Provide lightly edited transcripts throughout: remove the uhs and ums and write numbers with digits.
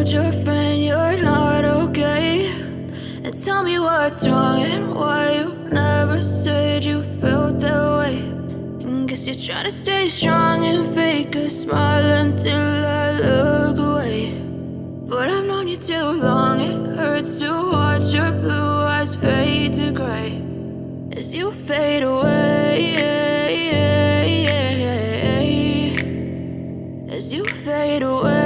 told your friend you're not okay? And tell me what's wrong and why you never said you felt that way. And guess you're trying to stay strong and fake a smile until I look away. But I've known you too long, it hurts to watch your blue eyes fade to gray as you fade away, as you fade away.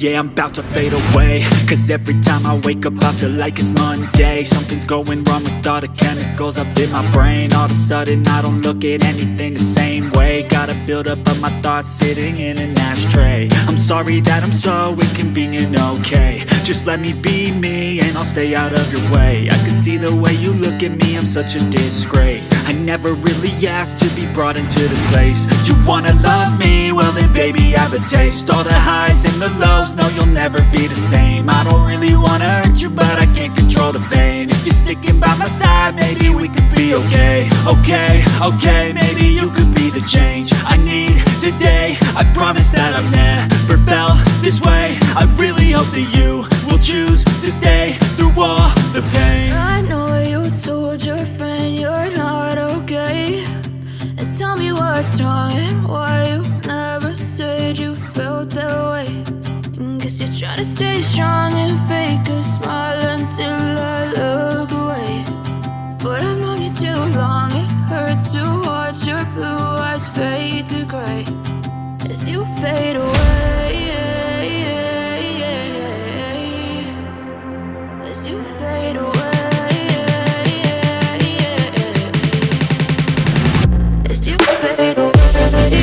Yeah, I'm about to fade away, cause every time I wake up I feel like it's Monday. Something's going wrong with all the chemicals up in my brain. All of a sudden I don't look at anything the same way. Got a buildup of my thoughts sitting in an ashtray. I'm sorry that I'm so inconvenient, okay? Just let me be me and I'll stay out of your way. I can see the way you look at me, I'm such a disgrace. I never really asked to be brought into this place. You wanna love me? Well then baby have a taste. All the highs and the lows, no you'll never be the same. I don't really wanna hurt you but I can't control the pain. If you're sticking by my side maybe we could be okay. Okay, maybe you could be the change I need today. I promise that I've never felt this way. I really hope that you will choose to stay through all the pain. I know you told your friend you're not okay. And tell me what's wrong and why you never said you felt that way. And guess you're trying to stay strong and fake a smile until I look away. But I've known you too long, it hurts to watch your blue eyes fade to gray as you fade away, as you fade away, as you fade away.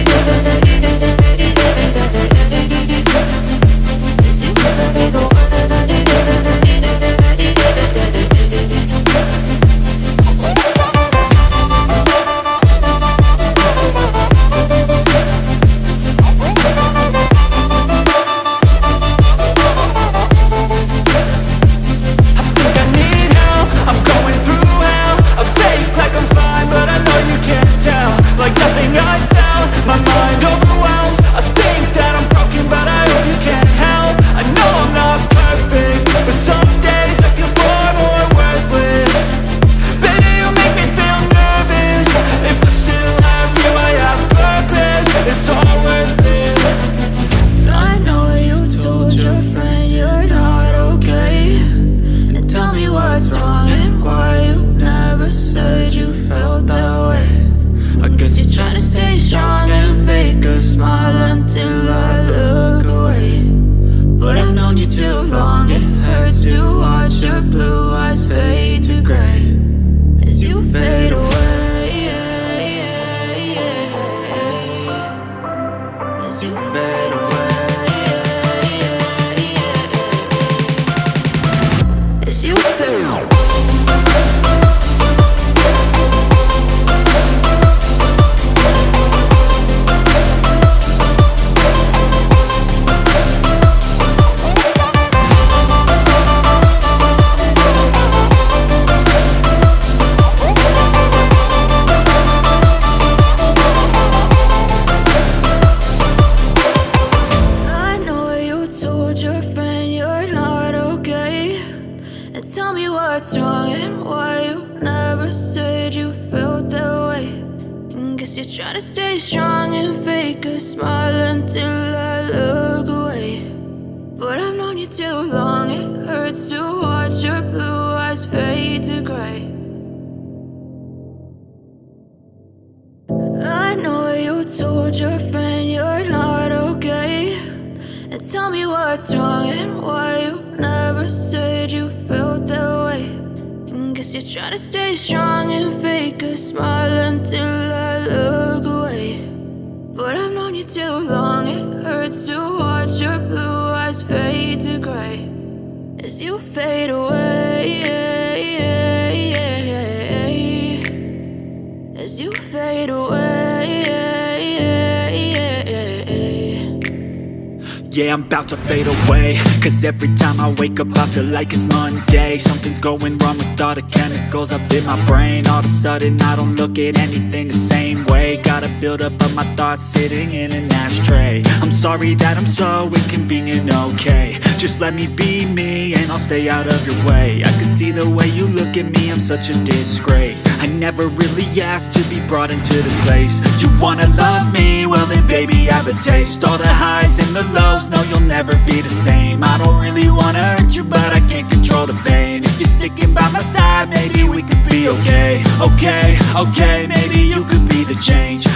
Yeah, I'm about to fade away, cause every time I wake up I feel like it's Monday. Something's going wrong with all the chemicals up in my brain. All of a sudden I don't look at anything the same way. Gotta build up of my thoughts sitting in an ashtray. I'm sorry that I'm so inconvenient, okay. Just let me be me and I'll stay out of your way. I can see the way you look at me, I'm such a disgrace. I never really asked to be brought into this place. You wanna love me? Well then baby, have a taste. All the highs and the lows, no, you'll never be the same. I don't really wanna hurt you, but I can't control the pain. If you're sticking by my side, maybe we could be okay. Okay, maybe you could be the change.